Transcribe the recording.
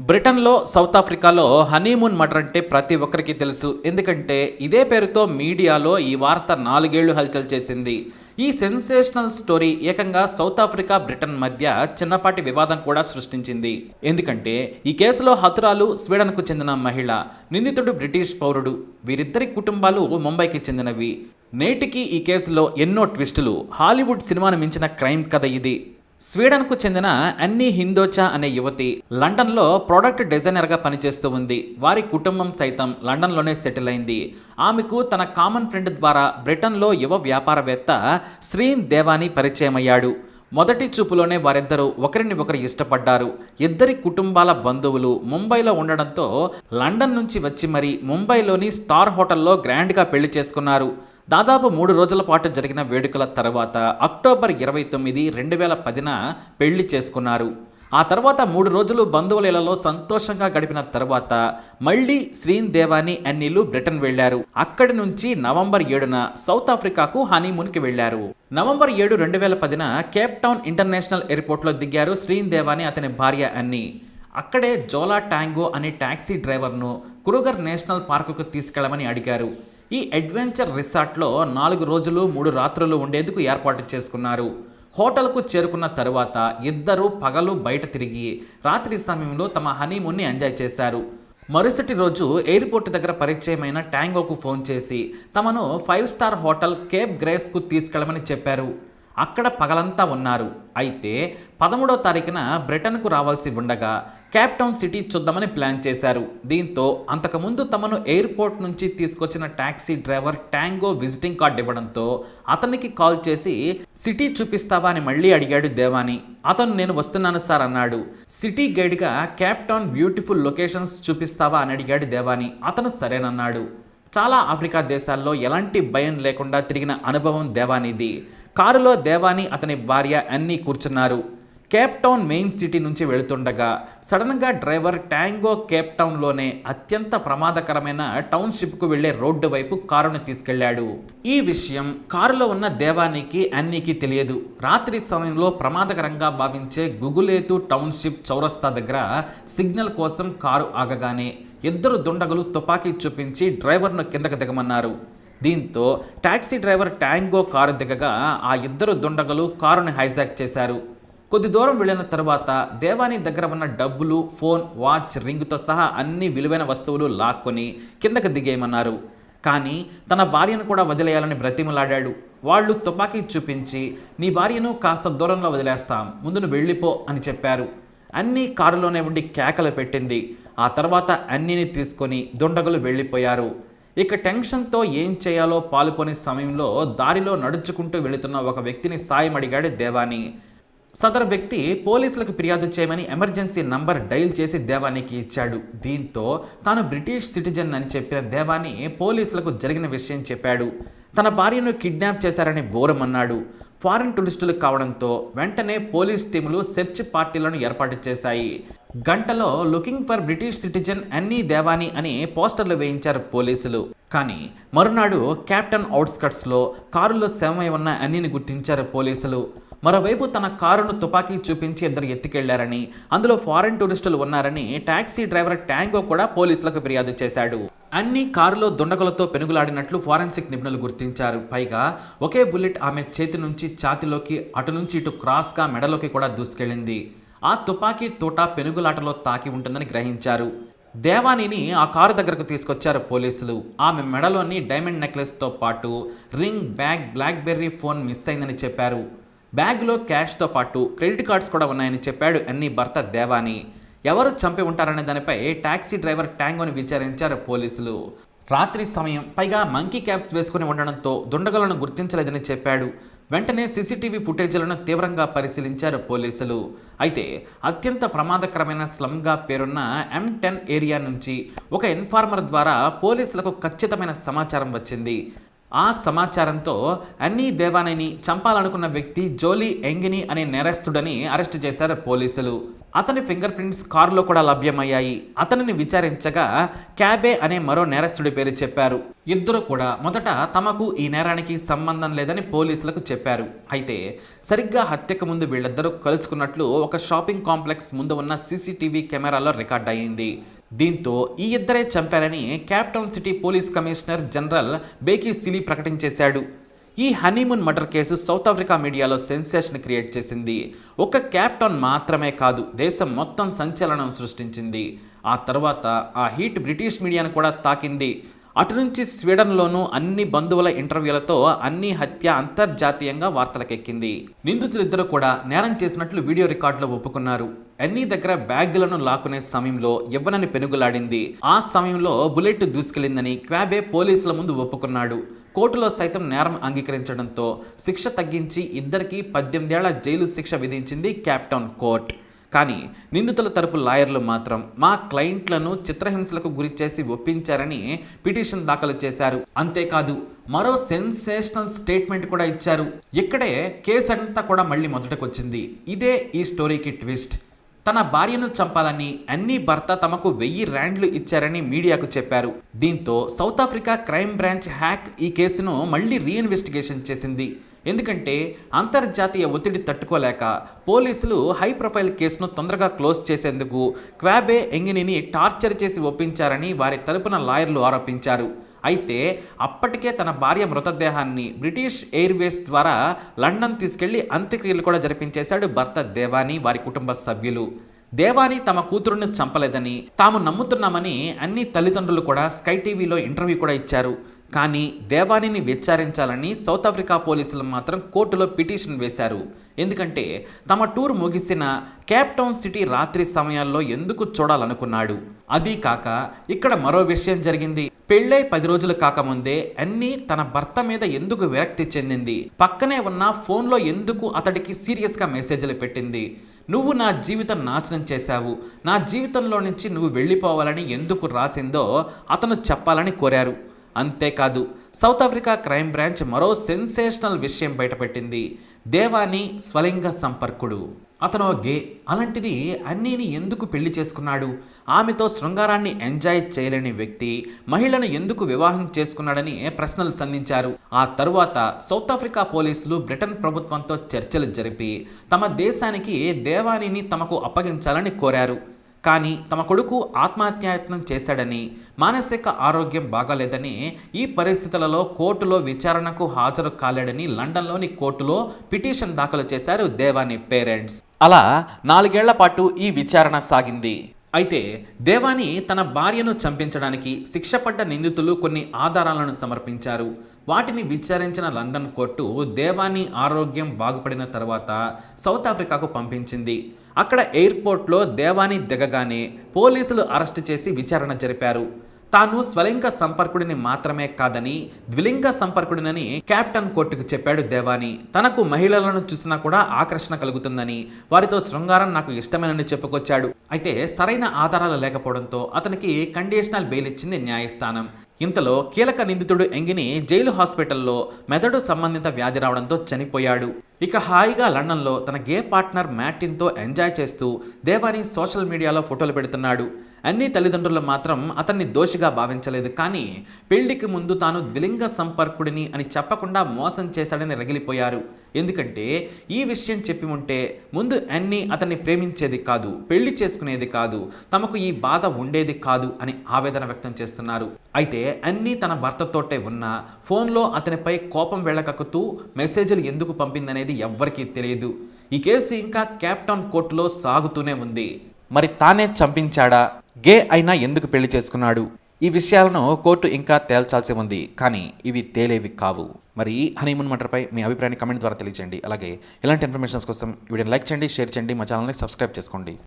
బ్రిటన్లో సౌత్ ఆఫ్రికాలో honeymoon murder అంటే ప్రతి ఒక్కరికి తెలుసు. ఎందుకంటే ఇదే పేరుతో మీడియాలో ఈ వార్త 4 ఏళ్లు హల్చల్ చేసింది. ఈ సెన్సేషనల్ స్టోరీ ఏకంగా సౌత్ ఆఫ్రికా బ్రిటన్ మధ్య చిన్నపాటి వివాదం కూడా సృష్టించింది. ఎందుకంటే ఈ కేసులో హతురాలు స్వీడన్కు చెందిన మహిళ, నిందితుడు బ్రిటిష్ పౌరుడు. వీరిద్దరి కుటుంబాలు ముంబైకి చెందినవి. నేటికి ఈ కేసులో ఎన్నో ట్విస్టులు. హాలీవుడ్ సినిమాను మించిన క్రైమ్ కథ ఇది. స్వీడన్కు చెందిన అన్నీ హిందోచా అనే యువతి లండన్లో ప్రొడక్ట్ డిజైనర్గా పనిచేస్తూ ఉంది. వారి కుటుంబం సైతం లండన్లోనే సెటిల్ అయింది. ఆమెకు తన కామన్ ఫ్రెండ్ ద్వారా బ్రిటన్లో యువ వ్యాపారవేత్త శ్రీన్ దేవాని పరిచయమయ్యాడు. మొదటి చూపులోనే వారిద్దరూ ఒకరిని ఒకరు ఇష్టపడ్డారు. ఇద్దరి కుటుంబాల బంధువులు ముంబైలో ఉండడంతో లండన్ నుంచి వచ్చి మరీ ముంబైలోని స్టార్ హోటల్లో గ్రాండ్గా పెళ్లి చేసుకున్నారు. దాదాపు 3 రోజుల పాటు జరిగిన వేడుకల తర్వాత అక్టోబర్ 29, 2010న పెళ్లి చేసుకున్నారు. ఆ తర్వాత 3 రోజులు బంధువుల ఇళ్లలో సంతోషంగా గడిపిన తర్వాత మళ్ళీ శ్రీన్ దేవాని అన్నీలు బ్రిటన్ వెళ్లారు. అక్కడి నుంచి నవంబర్ 7న సౌత్ ఆఫ్రికాకు హనీమూన్కి వెళ్లారు. నవంబర్ 7, 2010న కేప్ టౌన్ ఇంటర్నేషనల్ ఎయిర్పోర్ట్లో దిగారు శ్రీన్ దేవాని, అతని భార్య అన్నీ. అక్కడే జోలా టాంగో అనే టాక్సీ డ్రైవర్ను క్రూగర్ నేషనల్ పార్కుకు తీసుకెళ్లమని అడిగారు. ఈ అడ్వెంచర్ రిసార్ట్లో 4 రోజులు 3 రాత్రులు ఉండేందుకు ఏర్పాటు చేసుకున్నారు. హోటల్కు చేరుకున్న తరువాత ఇద్దరు పగలు బయట తిరిగి రాత్రి సమయంలో తమ హనీమూన్ని ఎంజాయ్ చేశారు. మరుసటి రోజు ఎయిర్పోర్ట్ దగ్గర పరిచయమైన టాంగోకు ఫోన్ చేసి తమను 5 స్టార్ హోటల్ కేప్ గ్రేస్కు తీసుకెళ్లమని చెప్పారు. అక్కడ పగలంతా ఉన్నారు. అయితే 13వ తారీఖున బ్రిటన్కు రావాల్సి ఉండగా కేప్ టౌన్ సిటీ చూద్దామని ప్లాన్ చేశారు. దీంతో అంతకుముందు తమను ఎయిర్పోర్ట్ నుంచి తీసుకొచ్చిన taxi driver tango visiting card ఇవ్వడంతో అతనికి కాల్ చేసి సిటీ చూపిస్తావా అని మళ్ళీ అడిగాడు దేవాని. అతను నేను వస్తున్నాను సార్ అన్నాడు. సిటీ గైడ్గా కేప్ టౌన్ బ్యూటిఫుల్ లొకేషన్స్ చూపిస్తావా అని అడిగాడు దేవాని. అతను సరేనన్నాడు. చాలా ఆఫ్రికా దేశాల్లో ఎలాంటి భయం లేకుండా తిరిగిన అనుభవం దేవానిది. కారులో దేవాని, అతని భార్య అన్నీ కూర్చున్నారు. కేప్ టౌన్ మెయిన్ సిటీ నుంచి వెళుతుండగా సడన్గా డ్రైవర్ టాంగో కేప్ టౌన్లోనే అత్యంత ప్రమాదకరమైన టౌన్షిప్కు వెళ్లే రోడ్డు వైపు కారును తీసుకెళ్లాడు. ఈ విషయం కారులో ఉన్న దేవానికి అన్నీకి తెలియదు. రాత్రి సమయంలో ప్రమాదకరంగా భావించే గుగులేతు టౌన్షిప్ చౌరస్తా దగ్గర సిగ్నల్ కోసం కారు ఆగగానే ఇద్దరు దుండగులు తుపాకీ చూపించి డ్రైవర్ను కిందకు దిగమన్నారు. దీంతో టాక్సీ డ్రైవర్ టాంగో కారు దిగగా ఆ ఇద్దరు దుండగులు కారుని హైజాక్ చేశారు. కొద్ది దూరం వెళ్ళిన తర్వాత దేవాని దగ్గర ఉన్న డబ్బులు, ఫోన్, వాచ్, రింగ్తో సహా అన్ని విలువైన వస్తువులు లాక్కొని కిందకు దిగేయమన్నారు. కానీ తన భార్యను కూడా వదిలేయాలని బ్రతిమలాడాడు. వాళ్ళు తుపాకీ చూపించి నీ భార్యను కాస్త దూరంలో వదిలేస్తాం, ముందు నువ్వు వెళ్ళిపో అని చెప్పారు. అన్నీ కారులోనే ఉండి కేకలు పెట్టింది. ఆ తర్వాత అన్నీని తీసుకొని దుండగులు వెళ్ళిపోయారు. ఇక టెన్షన్తో ఏం చేయాలో పాలుపోని సమయంలో దారిలో నడుచుకుంటూ వెళుతున్న ఒక వ్యక్తిని సాయం అడిగాడు దేవాని. సదరు వ్యక్తి పోలీసులకు ఫిర్యాదు చేయమని ఎమర్జెన్సీ నంబర్ డైల్ చేసి దేవానికి ఇచ్చాడు. దీంతో తాను బ్రిటిష్ సిటిజన్ అని చెప్పిన దేవాని పోలీసులకు జరిగిన విషయం చెప్పాడు. తన భార్యను కిడ్నాప్ చేశారని బోరమన్నాడు. ఫారిన్ టూరిస్టులు కావడంతో వెంటనే పోలీస్ టీములు సెర్చ్ పార్టీలను ఏర్పాటు చేశాయి. గంటలో లుకింగ్ ఫర్ బ్రిటిష్ సిటిజన్ అన్నీ దేవాని అని పోస్టర్లు వేయించారు పోలీసులు. కానీ మరునాడు క్యాప్టన్ అవుట్స్కట్స్లో కారులో శవమై ఉన్న అన్నీని గుర్తించారు పోలీసులు. మరోవైపు తన కారును తుపాకీ చూపించి ఇద్దరు ఎత్తుకెళ్లారని, అందులో ఫారిన్ టూరిస్టులు ఉన్నారని టాక్సీ డ్రైవర్ టాంగో కూడా పోలీసులకు ఫిర్యాదు చేశాడు. అన్ని కారులో దుండగులతో పెనుగులాడినట్లు ఫారెన్సిక్ నిపుణులు గుర్తించారు. పైగా ఒకే బుల్లెట్ ఆమె చేతి నుంచి ఛాతీలోకి, అటు నుంచి ఇటు క్రాస్గా మెడలోకి కూడా దూసుకెళ్ళింది. ఆ తుపాకీ తోట పెనుగులాటలో తాకి ఉంటుందని గ్రహించారు. దేవానీని ఆ కారు దగ్గరకు తీసుకొచ్చారు పోలీసులు. ఆమె మెడలోని డైమండ్ నెక్లెస్తో పాటు ring, bag, blackberry phone miss అయిందని చెప్పారు. బ్యాగ్లో క్యాష్తో పాటు క్రెడిట్ కార్డ్స్ కూడా ఉన్నాయని చెప్పాడు అన్నీ భర్త దేవాని. ఎవరు చంపి ఉంటారనే దానిపై టాక్సీ డ్రైవర్ టాంగోని విచారించారు పోలీసులు. రాత్రి సమయం, పైగా మంకీ క్యాప్స్ వేసుకుని ఉండడంతో దుండగులను గుర్తించలేదని చెప్పాడు. వెంటనే సీసీటీవీ ఫుటేజీలను తీవ్రంగా పరిశీలించారు పోలీసులు. అయితే అత్యంత ప్రమాదకరమైన స్లమ్గా పేరున్న M10 ఏరియా నుంచి ఒక ఇన్ఫార్మర్ ద్వారా పోలీసులకు ఖచ్చితమైన సమాచారం వచ్చింది. ఆ సమాచారంతో అన్నీ దేవానీని చంపాలనుకున్న వ్యక్తి జోలీ ఎంగిని అనే నేరస్తుడని అరెస్టు చేశారు పోలీసులు. అతని ఫింగర్ ప్రింట్స్ కారులో కూడా లభ్యమయ్యాయి. అతనిని విచారించగా క్యాబే అనే మరో నేరస్తుడి పేరు చెప్పారు. ఇద్దరు కూడా మొదట తమకు ఈ నేరానికి సంబంధం లేదని పోలీసులకు చెప్పారు. అయితే సరిగ్గా హత్యకు ముందు వీళ్ళిద్దరూ కలుసుకున్నట్లు ఒక షాపింగ్ కాంప్లెక్స్ ముందు ఉన్న సీసీటీవీ కెమెరాలో రికార్డ్ అయ్యింది. దీంతో ఈ ఇద్దరే చంపారని Cape Town city police commissioner general Bheki Cele ప్రకటించేశాడు. ఈ honeymoon murder case South Africa మీడియాలో సెన్సేషన్ క్రియేట్ చేసింది. ఒక్క కేప్ టౌన్ మాత్రమే కాదు, దేశం మొత్తం సంచలనం సృష్టించింది. ఆ తర్వాత ఆ హీట్ బ్రిటిష్ మీడియాను కూడా తాకింది. అటు నుంచి స్వీడన్లోనూ అన్ని బంధువుల ఇంటర్వ్యూలతో అన్ని హత్య అంతర్జాతీయంగా వార్తలకెక్కింది. నిందితులిద్దరూ కూడా నేరం చేసినట్లు వీడియో రికార్డులో ఒప్పుకున్నారు. అన్ని దగ్గర బ్యాగులను లాక్కునే సమయంలో ఇవ్వనని పెనుగులాడింది. ఆ సమయంలో బుల్లెట్ దూసుకెళ్లిందని క్వాబే పోలీసుల ముందు ఒప్పుకున్నాడు. కోర్టులో సైతం నేరం అంగీకరించడంతో శిక్ష తగ్గించి ఇద్దరికీ 18 ఏళ్ల జైలు శిక్ష విధించింది కేప్ టౌన్ కోర్టు. కానీ నిందితుల తరపు లాయర్లు మాత్రం మా క్లయింట్లను చిత్రహింసలకు గురిచేసి ఒప్పించారని పిటిషన్ దాఖలు చేశారు. అంతేకాదు మరో సెన్సేషనల్ స్టేట్మెంట్ కూడా ఇచ్చారు. ఇక్కడే కేసు అంతా కూడా మళ్ళీ మొదటకొచ్చింది. ఇదే ఈ స్టోరీకి ట్విస్ట్. తన భార్యను చంపాలని అన్ని భర్త తమకు 1000 రాండ్లు ఇచ్చారని మీడియాకు చెప్పారు. దీంతో south Africa crime branch hack ఈ కేసును మళ్ళీ రీఇన్వెస్టిగేషన్ చేసింది. ఎందుకంటే అంతర్జాతీయ ఒత్తిడి తట్టుకోలేక పోలీసులు హై ప్రొఫైల్ కేసును తొందరగా క్లోజ్ చేసేందుకు క్వాబే ఎంగినిని టార్చర్ చేసి ఒప్పించారని వారి తరపున లాయర్లు ఆరోపించారు. అయితే అప్పటికే తన భార్య మృతదేహాన్ని బ్రిటిష్ ఎయిర్వేస్ ద్వారా లండన్ తీసుకెళ్లి అంత్యక్రియలు కూడా జరిపించేశాడు భర్త దేవానీ, వారి కుటుంబ సభ్యులు. దేవానీ తమ కూతురుని చంపలేదని తాము నమ్ముతున్నామని అన్ని తల్లిదండ్రులు కూడా స్కై టీవీలో ఇంటర్వ్యూ కూడా ఇచ్చారు. కానీ దేవానీని విచారించాలని సౌత్ ఆఫ్రికా పోలీసులు మాత్రం కోర్టులో పిటిషన్ వేశారు. ఎందుకంటే తమ టూర్ ముగిసిన కేప్ టౌన్ సిటీ రాత్రి సమయాల్లో ఎందుకు చూడాలనుకున్నాడు. అదీ కాక ఇక్కడ మరో విషయం జరిగింది. పెళ్ళై 10 రోజులు కాకముందే అన్నీ తన భర్త మీద ఎందుకు విరక్తి చెందింది, పక్కనే ఉన్న ఫోన్లో ఎందుకు అతడికి సీరియస్గా మెసేజ్లు పెట్టింది, నువ్వు నా జీవితం నాశనం చేశావు, నా జీవితంలో నుంచి నువ్వు వెళ్ళిపోవాలని ఎందుకు రాసిందో అతను చెప్పాలని కోరారు. అంతేకాదు సౌత్ ఆఫ్రికా క్రైమ్ బ్రాంచ్ మరో సెన్సేషనల్ విషయం బయటపెట్టింది. దేవానీ స్వలింగ సంపర్కుడు. అతను గే. అలాంటిది అన్నీని ఎందుకు పెళ్లి చేసుకున్నాడు? ఆమెతో శృంగారాన్ని ఎంజాయ్ చేయలేని వ్యక్తి మహిళను ఎందుకు వివాహం చేసుకున్నాడని ప్రశ్నలు సంధించారు. ఆ తరువాత సౌత్ ఆఫ్రికా పోలీసులు బ్రిటన్ ప్రభుత్వంతో చర్చలు జరిపి తమ దేశానికి దేవానీని తమకు అప్పగించాలని కోరారు. కానీ తమ కొడుకు ఆత్మహత్యాయత్నం చేశాడని, మానసిక ఆరోగ్యం బాగాలేదని, ఈ పరిస్థితులలో కోర్టులో విచారణకు హాజరు కాలేడని లండన్లోని కోర్టులో పిటిషన్ దాఖలు చేశారు దేవానీ పేరెంట్స్. అలా 4 ఏళ్ల పాటు ఈ విచారణ సాగింది. అయితే దేవానీ తన భార్యను చంపించడానికి శిక్షపడ్డ నిందితులు కొన్ని ఆధారాలను సమర్పించారు. వాటిని విచారించిన లండన్ కోర్టు దేవానీ ఆరోగ్యం బాగుపడిన తర్వాత సౌత్ ఆఫ్రికాకు పంపించింది. అక్కడ ఎయిర్పోర్ట్లో దేవానీ దిగగానే పోలీసులు అరెస్టు చేసి విచారణ జరిపారు. తాను స్వలింగ సంపర్కుడిని మాత్రమే కాదని ద్విలింగ సంపర్కుడినని క్యాప్టన్ కోర్టుకు చెప్పాడు దేవానీ. తనకు మహిళలను చూసినా కూడా ఆకర్షణ కలుగుతుందని, వారితో శృంగారం నాకు ఇష్టమేనని చెప్పుకొచ్చాడు. అయితే సరైన ఆధారాలు లేకపోవడంతో అతనికి కండిషనల్ బెయిల్ ఇచ్చింది న్యాయస్థానం. ఇంతలో కీలక నిందితుడు ఎంగిని జైలు హాస్పిటల్లో మెదడు సంబంధిత వ్యాధి రావడంతో చనిపోయాడు. ఇక హాయిగా లండన్లో తన గే పార్ట్నర్ మ్యాటిన్తో ఎంజాయ్ చేస్తూ దేవానీ సోషల్ మీడియాలో ఫోటోలు పెడుతున్నాడు. అన్ని తల్లిదండ్రులు మాత్రం అతన్ని దోషిగా భావించలేదు. కానీ పెళ్లికి ముందు తాను ద్విలింగ సంపర్కుడిని అని చెప్పకుండా మోసం చేశాడని రగిలిపోయారు. ఎందుకంటే ఈ విషయం చెప్పి ఉంటే ముందు అన్నీ అతన్ని ప్రేమించేది కాదు, పెళ్లి చేసుకునేది కాదు, తమకు ఈ బాధ ఉండేది కాదు అని ఆవేదన వ్యక్తం చేస్తున్నారు. అయితే అన్నీ తన భర్తతోటే ఉన్నా ఫోన్లో అతనిపై కోపం వెళ్ళకక్కుతూ మెసేజ్లు ఎందుకు పంపిందనేది ఎవ్వరికీ తెలియదు. ఈ కేసు ఇంకా కేప్ టౌన్ కోర్టులో సాగుతూనే ఉంది. మరి తానే చంపించాడా, గే అయినా ఎందుకు పెళ్లి చేసుకున్నాడు? ఈ విషయాలను కోర్టు ఇంకా తేల్చాల్సి ఉంది. కానీ ఇవి తేలేవి కావు. మరి హనీమూన్ మర్డర్పై మీ అభిప్రాయాన్ని కమెంట్ ద్వారా తెలియజేయండి. అలాగే ఇలాంటి ఇన్ఫర్మేషన్స్ కోసం వీడియోని లైక్ చేయండి, షేర్ చేయండి, మా ఛానల్ని సబ్స్క్రైబ్ చేసుకోండి.